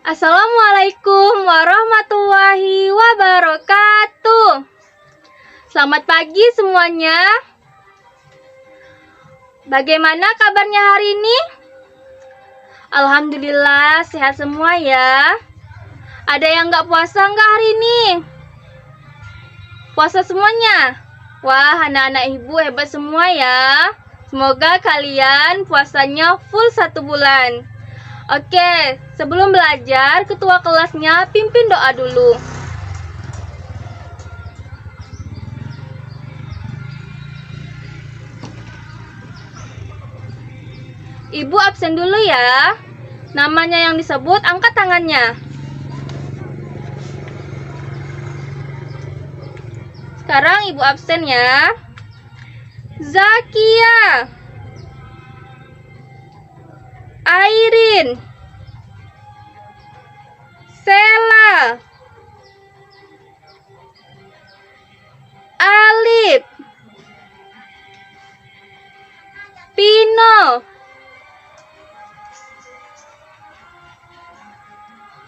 Assalamualaikum warahmatullahi wabarakatuh. Selamat pagi semuanya. Bagaimana kabarnya hari ini? Alhamdulillah sehat semua ya. Ada yang nggak puasa nggak hari ini? Puasa semuanya? Wah, anak-anak ibu hebat semua ya. Semoga kalian puasanya full 1 bulan. Oke, sebelum belajar, ketua kelasnya pimpin doa dulu. Ibu absen dulu ya. Namanya yang disebut, angkat tangannya. Sekarang ibu absen ya. Zakia, Airin, Sela, Alip, Pino.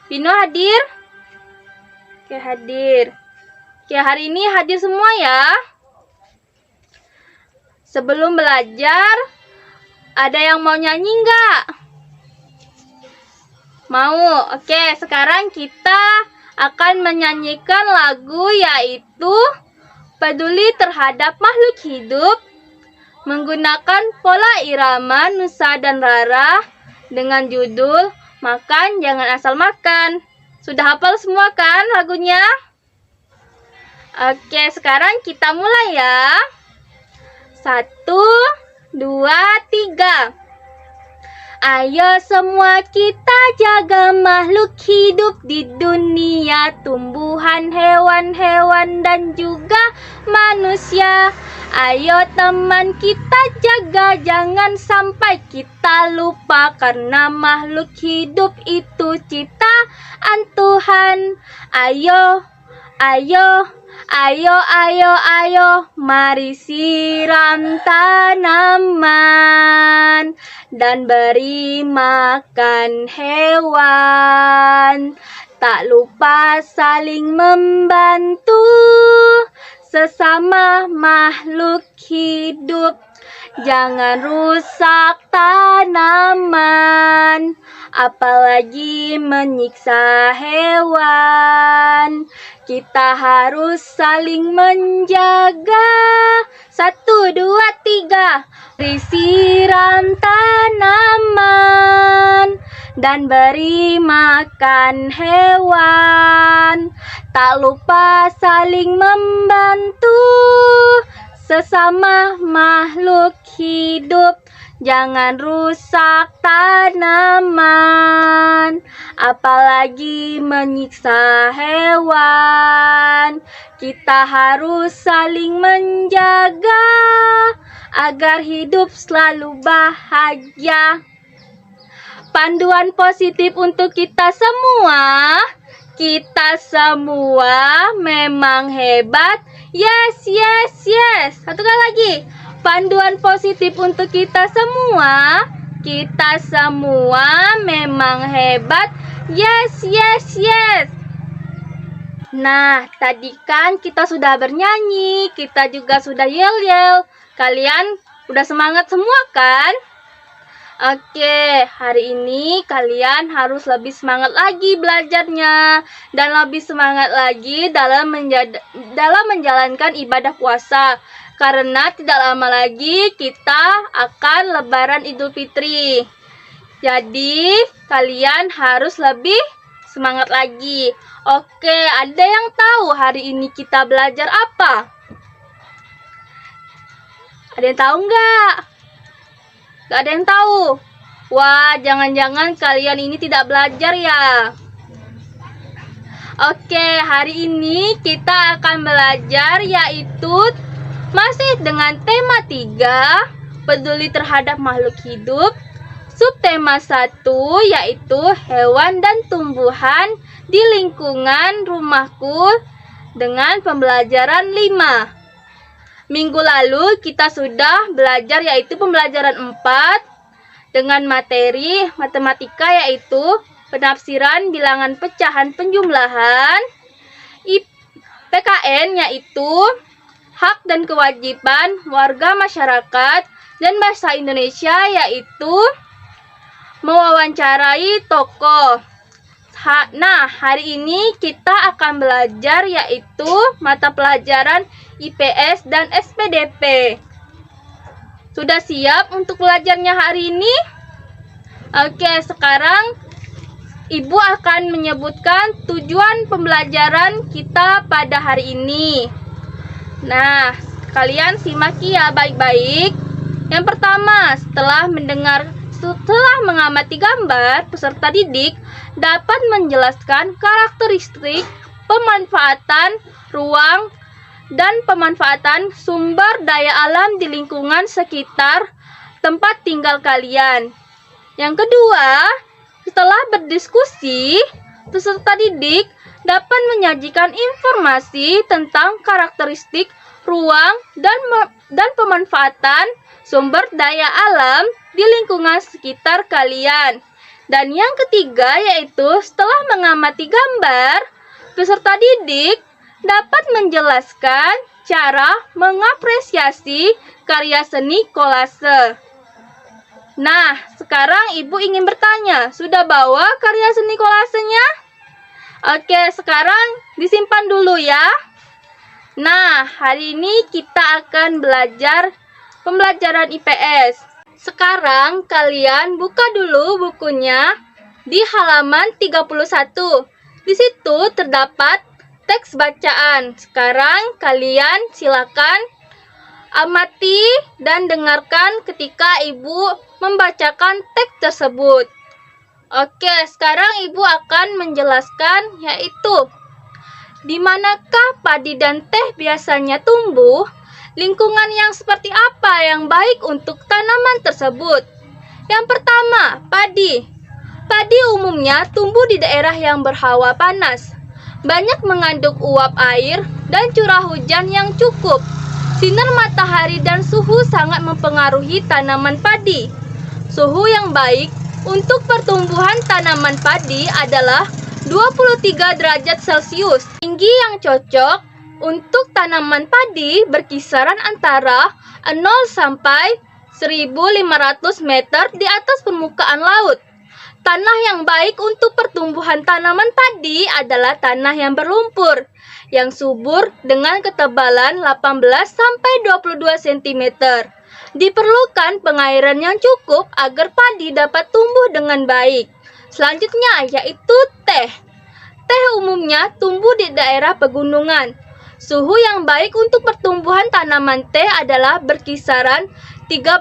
Pino hadir? Oke, hadir. Oke, hari ini hadir semua ya. Sebelum belajar, ada yang mau nyanyi nggak? Mau? Oke, sekarang kita akan menyanyikan lagu yaitu Peduli Terhadap Makhluk Hidup menggunakan pola irama Nusa dan Rara dengan judul Makan Jangan Asal Makan. Sudah hafal semua kan lagunya? Oke, sekarang kita mulai ya. 1, 2, 3. Ayo semua kita jaga makhluk hidup di dunia, tumbuhan, hewan-hewan dan juga manusia. Ayo teman kita jaga, jangan sampai kita lupa, karena makhluk hidup itu ciptaan Tuhan. Ayo, ayo, ayo, ayo, ayo, mari siram tanaman dan beri makan hewan. Tak lupa saling membantu sesama makhluk hidup. Jangan rusak tanaman, apalagi menyiksa hewan. Kita harus saling menjaga. 1, 2, 3. Beri siram tanaman dan beri makan hewan. Tak lupa saling membantu sesama makhluk hidup. Jangan rusak tanaman, apalagi menyiksa hewan. Kita harus saling menjaga agar hidup selalu bahagia. Panduan positif untuk kita semua. Kita semua memang hebat. Yes, yes, yes. Satu kali lagi. Panduan positif untuk kita semua. Kita semua memang hebat. Yes, yes, yes. Nah, tadi kan kita sudah bernyanyi, kita juga sudah yel-yel. Kalian udah semangat semua kan? Oke, hari ini kalian harus lebih semangat lagi belajarnya dan lebih semangat lagi dalam menjalankan ibadah puasa. Karena tidak lama lagi kita akan Lebaran Idul Fitri. Jadi, kalian harus lebih semangat lagi. Oke, ada yang tahu hari ini kita belajar apa? Ada yang tahu nggak? Nggak ada yang tahu. Wah, jangan-jangan kalian ini tidak belajar ya. Oke, hari ini kita akan belajar yaitu masih dengan tema 3, peduli terhadap makhluk hidup. Subtema 1 yaitu hewan dan tumbuhan di lingkungan rumahku dengan pembelajaran 5. Minggu lalu kita sudah belajar yaitu pembelajaran 4 dengan materi matematika yaitu penafsiran bilangan pecahan penjumlahan, PKN yaitu hak dan kewajiban warga masyarakat, dan bahasa Indonesia yaitu mewawancarai tokoh. Nah, hari ini kita akan belajar yaitu mata pelajaran IPS dan SPDP. Sudah siap untuk belajarnya hari ini? Oke, sekarang Ibu akan menyebutkan tujuan pembelajaran kita pada hari ini. Nah, kalian simak ya baik-baik. Yang pertama, setelah mengamati gambar, peserta didik dapat menjelaskan karakteristik pemanfaatan ruang dan pemanfaatan sumber daya alam di lingkungan sekitar tempat tinggal kalian. Yang kedua, setelah berdiskusi, peserta didik dapat menyajikan informasi tentang karakteristik ruang dan pemanfaatan sumber daya alam di lingkungan sekitar kalian. Dan yang ketiga yaitu setelah mengamati gambar, peserta didik dapat menjelaskan cara mengapresiasi karya seni kolase. Nah, sekarang Ibu ingin bertanya, sudah bawa karya seni kolasenya? Oke, sekarang disimpan dulu ya. Nah, hari ini kita akan belajar pembelajaran IPS. Sekarang kalian buka dulu bukunya di halaman 31. Di situ terdapat teks bacaan. Sekarang kalian silakan amati dan dengarkan ketika Ibu membacakan teks tersebut. Oke, sekarang Ibu akan menjelaskan yaitu di manakah padi dan teh biasanya tumbuh? Lingkungan yang seperti apa yang baik untuk tanaman tersebut? Yang pertama, padi. Padi umumnya tumbuh di daerah yang berhawa panas. Banyak mengandung uap air dan curah hujan yang cukup. Sinar matahari dan suhu sangat mempengaruhi tanaman padi. Suhu yang baik untuk pertumbuhan tanaman padi adalah 23 derajat Celcius. Tinggi yang cocok untuk tanaman padi berkisaran antara 0 sampai 1.500 meter di atas permukaan laut. Tanah yang baik untuk pertumbuhan tanaman padi adalah tanah yang berlumpur, yang subur dengan ketebalan 18 sampai 22 cm. Diperlukan pengairan yang cukup agar padi dapat tumbuh dengan baik. Selanjutnya yaitu teh. Teh umumnya tumbuh di daerah pegunungan. Suhu yang baik untuk pertumbuhan tanaman teh adalah berkisaran 13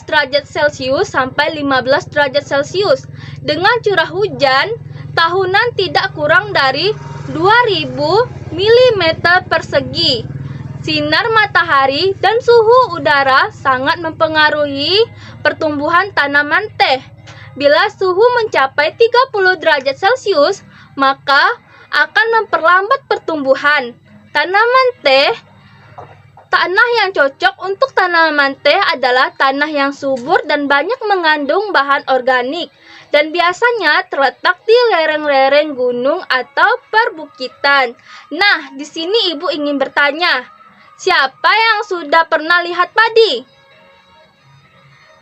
derajat Celcius sampai 15 derajat Celcius dengan curah hujan tahunan tidak kurang dari 2000 mm persegi. Sinar matahari dan suhu udara sangat mempengaruhi pertumbuhan tanaman teh. Bila suhu mencapai 30 derajat Celcius, maka akan memperlambat pertumbuhan tanaman teh. Tanah yang cocok untuk tanaman teh adalah tanah yang subur dan banyak mengandung bahan organik dan biasanya terletak di lereng-lereng gunung atau perbukitan. Nah, di sini Ibu ingin bertanya, siapa yang sudah pernah lihat padi?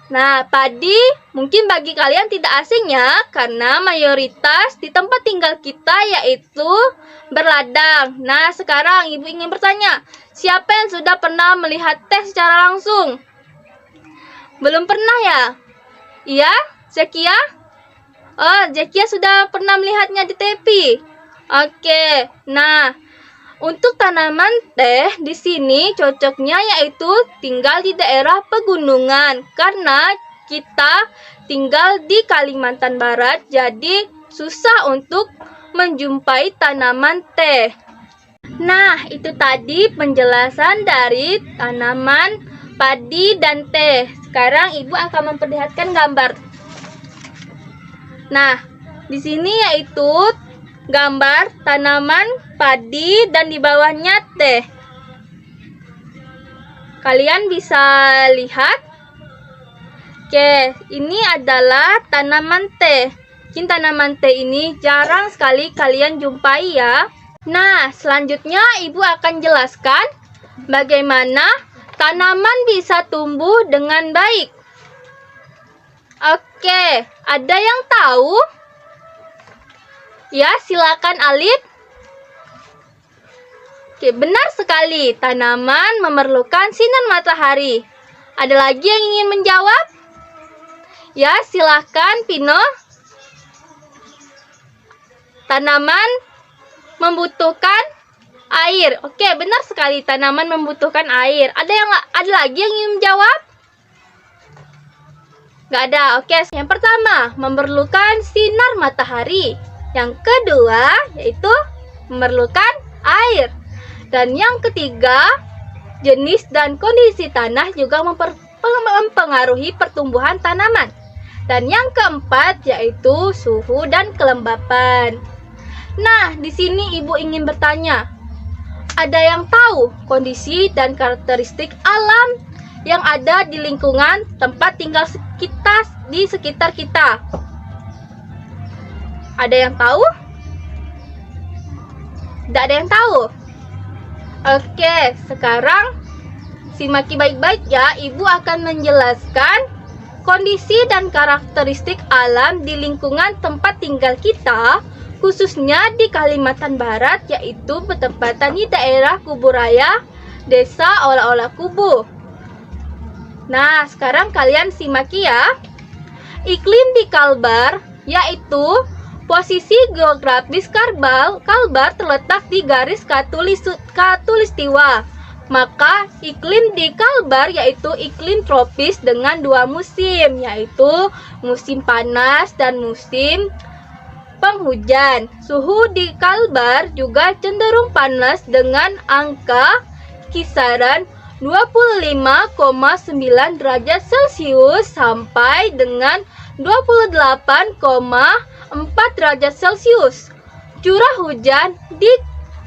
Nah, padi mungkin bagi kalian tidak asing ya, karena mayoritas di tempat tinggal kita yaitu berladang. Nah, sekarang Ibu ingin bertanya, siapa yang sudah pernah melihat teh secara langsung? Belum pernah ya? Iya, Zekia? Oh, Zekia sudah pernah melihatnya di TV. Oke, nah, untuk tanaman teh di sini cocoknya yaitu tinggal di daerah pegunungan karena kita tinggal di Kalimantan Barat, jadi susah untuk menjumpai tanaman teh. Nah, itu tadi penjelasan dari tanaman padi dan teh. Sekarang Ibu akan memperlihatkan gambar. Nah, di sini yaitu gambar tanaman padi dan di bawahnya teh. Kalian bisa lihat. Oke, ini adalah tanaman teh. mungkin tanaman teh ini jarang sekali kalian jumpai ya. Nah, selanjutnya Ibu akan jelaskan bagaimana tanaman bisa tumbuh dengan baik. Oke, ada yang tahu? Ya, silakan Alif. Oke, benar sekali. Tanaman memerlukan sinar matahari. Ada lagi yang ingin menjawab? Ya, silakan Pino. Tanaman membutuhkan air. Oke, benar sekali. Tanaman membutuhkan air. Ada lagi yang ingin menjawab? Gak ada. Oke, yang pertama memerlukan sinar matahari. Yang kedua yaitu memerlukan air. Dan yang ketiga, jenis dan kondisi tanah juga mempengaruhi pertumbuhan tanaman. Dan yang keempat yaitu suhu dan kelembapan. Nah, di sini Ibu ingin bertanya, ada yang tahu kondisi dan karakteristik alam yang ada di lingkungan tempat tinggal kita di sekitar kita? Ada yang tahu? Tidak ada yang tahu? Oke, sekarang simak baik-baik ya. Ibu akan menjelaskan kondisi dan karakteristik alam di lingkungan tempat tinggal kita, khususnya di Kalimantan Barat, yaitu bertempatan di daerah Kuburaya, Desa Olah-Olah Kubu. Nah, sekarang kalian simak ya. Iklim di Kalbar, yaitu posisi geografis Kalbar terletak di garis khatulistiwa. Maka iklim di Kalbar yaitu iklim tropis dengan dua musim, yaitu musim panas dan musim penghujan. Suhu di Kalbar juga cenderung panas dengan angka kisaran 25,9 derajat Celcius sampai dengan 28,4 derajat Celcius. Curah hujan di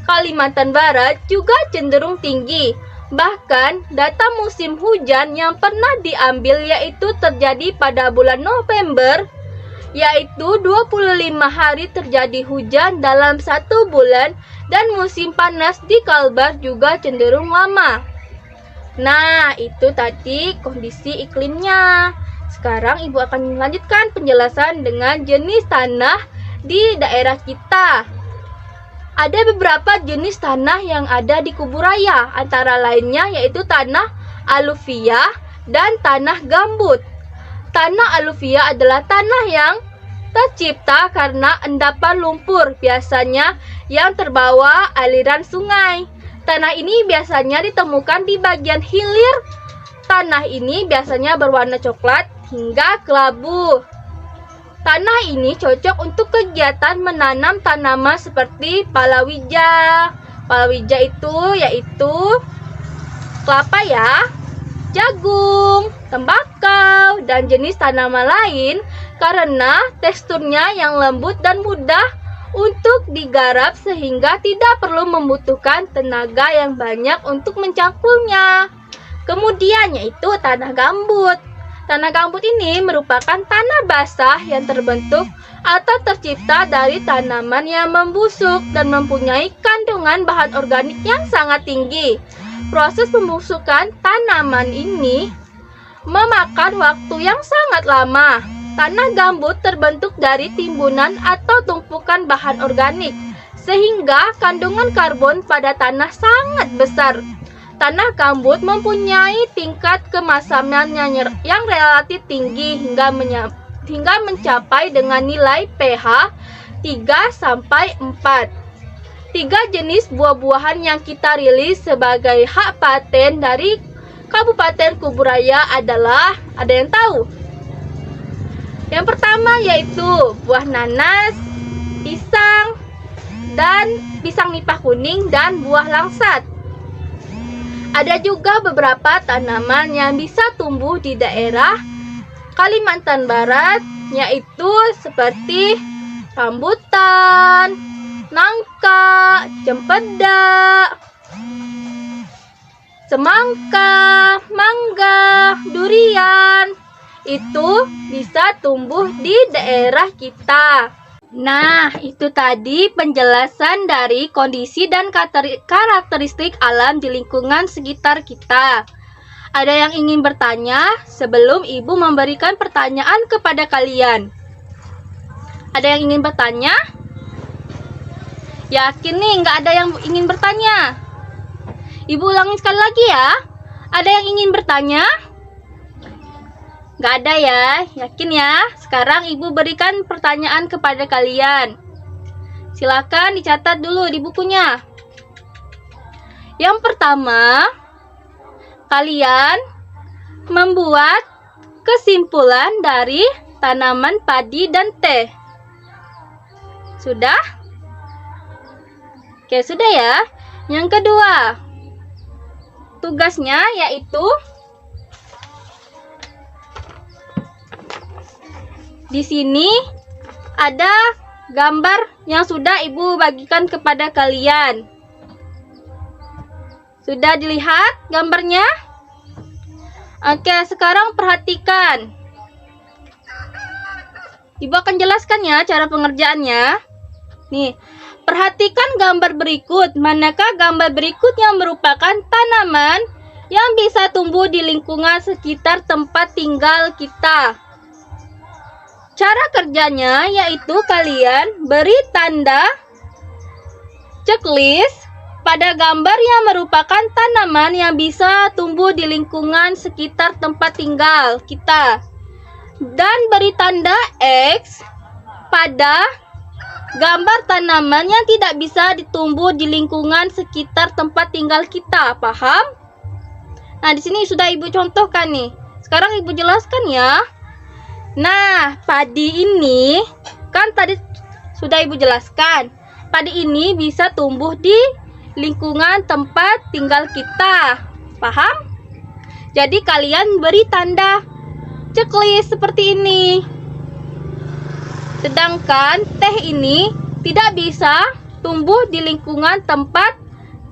Kalimantan Barat juga cenderung tinggi. Bahkan data musim hujan yang pernah diambil yaitu terjadi pada bulan November, yaitu 25 hari terjadi hujan dalam 1 bulan, dan musim panas di Kalbar juga cenderung lama. Nah, itu tadi kondisi iklimnya. Sekarang Ibu akan melanjutkan penjelasan dengan jenis tanah di daerah kita. Ada beberapa jenis tanah yang ada di Kuburaya, antara lainnya yaitu tanah aluvia dan tanah gambut. Tanah aluvia adalah tanah yang tercipta karena endapan lumpur, biasanya yang terbawa aliran sungai. Tanah ini biasanya ditemukan di bagian hilir. Tanah ini biasanya berwarna coklat hingga kelabu. Tanah ini cocok untuk kegiatan menanam tanaman seperti palawija. Palawija itu yaitu kelapa ya, jagung, tembakau, dan jenis tanaman lain karena teksturnya yang lembut dan mudah untuk digarap sehingga tidak perlu membutuhkan tenaga yang banyak untuk mencangkulnya. Kemudian yaitu tanah gambut. Tanah gambut ini merupakan tanah basah yang terbentuk atau tercipta dari tanaman yang membusuk dan mempunyai kandungan bahan organik yang sangat tinggi. Proses pembusukan tanaman ini memakan waktu yang sangat lama. Tanah gambut terbentuk dari timbunan atau tumpukan bahan organik, sehingga kandungan karbon pada tanah sangat besar. Tanah gambut mempunyai tingkat kemasaman yang relatif tinggi hingga mencapai dengan nilai pH 3-4. 3 jenis buah-buahan yang kita rilis sebagai hak paten dari Kabupaten Kuburaya adalah, ada yang tahu? Yang pertama yaitu buah nanas, pisang, dan pisang nipah kuning, dan buah langsat. Ada juga beberapa tanaman yang bisa tumbuh di daerah Kalimantan Barat, yaitu seperti rambutan, nangka, cempedak, semangka, mangga, durian, itu bisa tumbuh di daerah kita. Nah, itu tadi penjelasan dari kondisi dan karakteristik alam di lingkungan sekitar kita. Ada yang ingin bertanya sebelum Ibu memberikan pertanyaan kepada kalian? Ada yang ingin bertanya? Yakin nih nggak ada yang ingin bertanya? Ibu ulangin sekali lagi ya. Ada yang ingin bertanya? Nggak ada ya, yakin ya? Sekarang Ibu berikan pertanyaan kepada kalian. Silakan dicatat dulu di bukunya. Yang pertama, kalian membuat kesimpulan dari tanaman padi dan teh. Sudah? Oke, sudah ya. Yang kedua, tugasnya yaitu di sini ada gambar yang sudah Ibu bagikan kepada kalian. Sudah dilihat gambarnya? Oke, sekarang perhatikan. Ibu akan jelaskan ya cara pengerjaannya. Nih, perhatikan gambar berikut. Manakah gambar berikut yang merupakan tanaman yang bisa tumbuh di lingkungan sekitar tempat tinggal kita? Cara kerjanya yaitu kalian beri tanda checklist pada gambar yang merupakan tanaman yang bisa tumbuh di lingkungan sekitar tempat tinggal kita. Dan beri tanda X pada gambar tanaman yang tidak bisa ditumbuh di lingkungan sekitar tempat tinggal kita. Paham? Nah, di sini sudah Ibu contohkan nih. Sekarang Ibu jelaskan ya. Nah, padi ini kan tadi sudah Ibu jelaskan. Padi ini bisa tumbuh di lingkungan tempat tinggal kita. Paham? Jadi kalian beri tanda checklist seperti ini. Sedangkan teh ini tidak bisa tumbuh di lingkungan tempat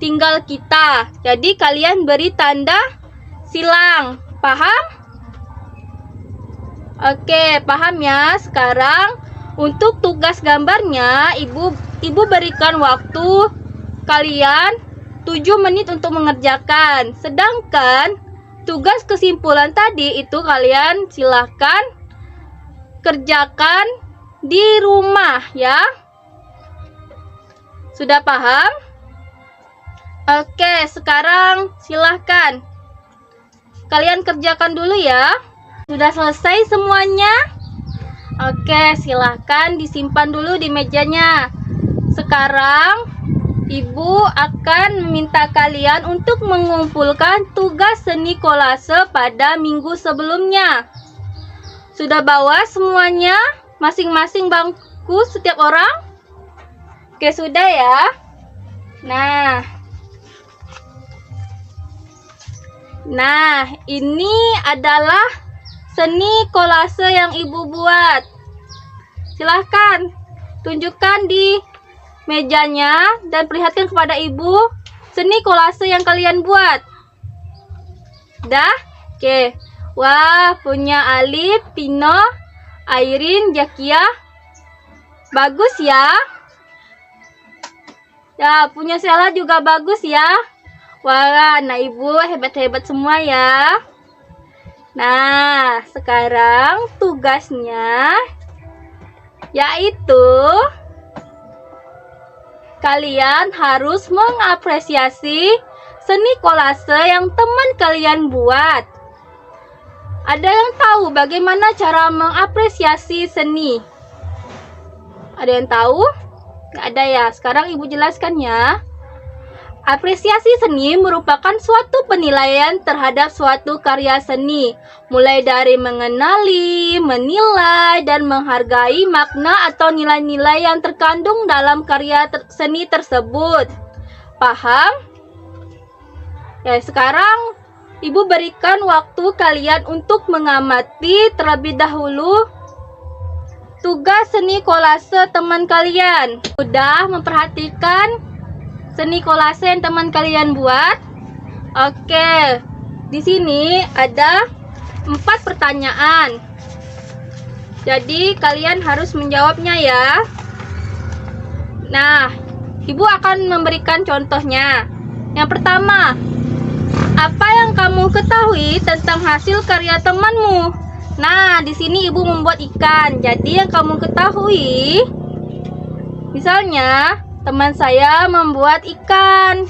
tinggal kita. Jadi kalian beri tanda silang. Paham? Oke, paham ya? Sekarang untuk tugas gambarnya Ibu berikan waktu kalian 7 menit untuk mengerjakan. Sedangkan tugas kesimpulan tadi itu kalian silahkan kerjakan di rumah ya. Sudah paham? Oke, sekarang silahkan kalian kerjakan dulu ya. Sudah selesai semuanya? Oke, silahkan disimpan dulu di mejanya. Sekarang Ibu akan meminta kalian untuk mengumpulkan tugas seni kolase pada minggu sebelumnya. Sudah bawa semuanya? Masing-masing bangku setiap orang? Oke, sudah ya. Nah, ini adalah seni kolase yang Ibu buat. Silahkan tunjukkan di mejanya dan perlihatkan kepada Ibu seni kolase yang kalian buat. Dah? Oke. Wah, punya Alif, Pino, Airin, Jakia. Bagus ya. Ya, punya Sela juga bagus ya. Wah, nah Ibu hebat-hebat semua ya. Nah, sekarang tugasnya yaitu kalian harus mengapresiasi seni kolase yang teman kalian buat. Ada yang tahu bagaimana cara mengapresiasi seni? Ada yang tahu? Nggak ada ya. Sekarang Ibu jelaskan ya. Apresiasi seni merupakan suatu penilaian terhadap suatu karya seni, mulai dari mengenali, menilai, dan menghargai makna atau nilai-nilai yang terkandung dalam karya seni tersebut. Paham? Ya, sekarang Ibu berikan waktu kalian untuk mengamati terlebih dahulu tugas seni kolase teman kalian. Sudah memperhatikan seni kolase yang teman kalian buat? Oke. Di sini ada 4 pertanyaan. Jadi kalian harus menjawabnya ya. Nah, Ibu akan memberikan contohnya. Yang pertama, apa yang kamu ketahui tentang hasil karya temanmu? Nah, di sini Ibu membuat ikan. Jadi yang kamu ketahui, misalnya teman saya membuat ikan.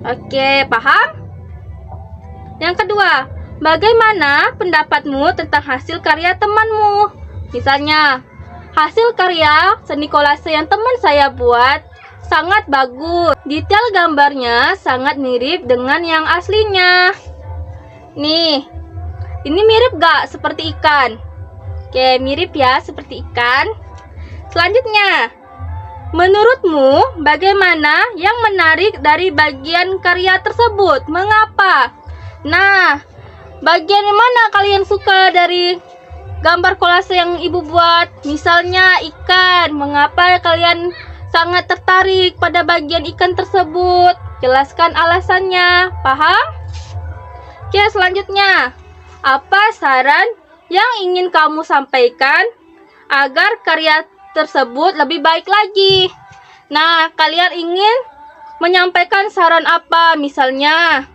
Oke, paham? Yang kedua, bagaimana pendapatmu tentang hasil karya temanmu? Misalnya, hasil karya seni kolase yang teman saya buat sangat bagus. Detail gambarnya sangat mirip dengan yang aslinya. Nih, ini mirip gak seperti ikan? Oke, mirip ya seperti ikan. Selanjutnya, menurutmu bagaimana yang menarik dari bagian karya tersebut? Mengapa? Nah, bagian mana kalian suka dari gambar kolase yang Ibu buat? Misalnya ikan. Mengapa kalian sangat tertarik pada bagian ikan tersebut? Jelaskan alasannya. Paham? Oke, selanjutnya, apa saran yang ingin kamu sampaikan agar karya tersebut lebih baik lagi? Nah, kalian ingin menyampaikan saran apa? Misalnya,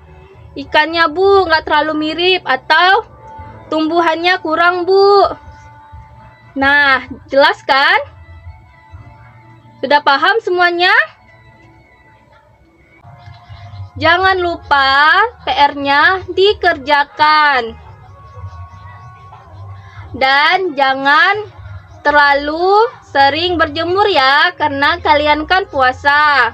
ikannya Bu nggak terlalu mirip, atau tumbuhannya kurang Bu. Nah, jelaskan. Sudah paham semuanya? Jangan lupa PR-nya dikerjakan. Dan jangan terlalu sering berjemur ya, karena kalian kan puasa.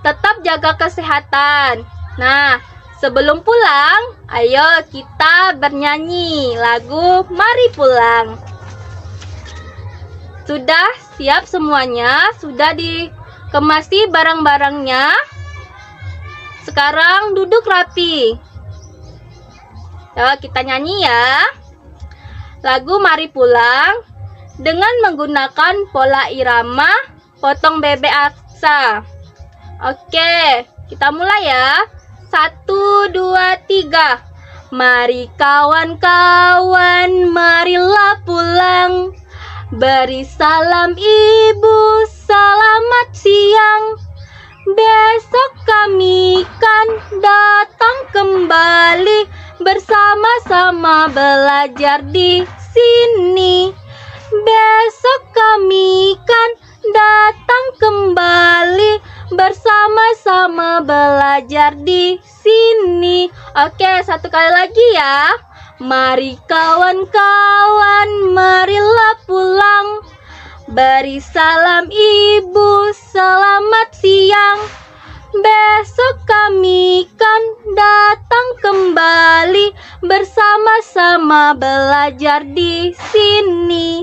Tetap jaga kesehatan. Nah, sebelum pulang, ayo kita bernyanyi lagu Mari Pulang. Sudah siap semuanya? Sudah dikemasi barang-barangnya? Sekarang duduk rapi. Yuk kita nyanyi ya. Lagu Mari Pulang dengan menggunakan pola irama potong bebek aksa. Oke, kita mulai ya. 1, 2, 3. Mari kawan-kawan, marilah pulang. Beri salam ibu, selamat siang. Besok kami kan datang kembali, bersama-sama belajar di sini. Besok kami kan datang kembali, bersama-sama belajar di sini. Oke, satu kali lagi ya. Mari kawan-kawan, marilah pulang. Beri salam ibu, selamat siang. Besok kami kan datang kembali, bersama-sama belajar di sini.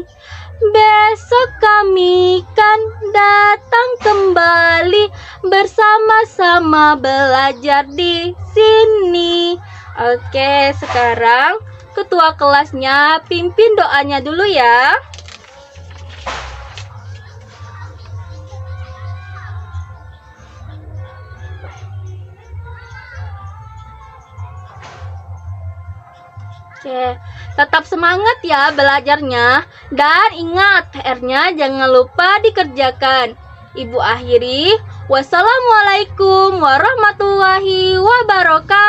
Besok kami kan datang kembali, bersama-sama belajar di sini. Oke, sekarang ketua kelasnya pimpin doanya dulu ya. Oke, tetap semangat ya belajarnya. Dan ingat, PR-nya jangan lupa dikerjakan. Ibu akhiri. Wassalamualaikum warahmatullahi wabarakatuh.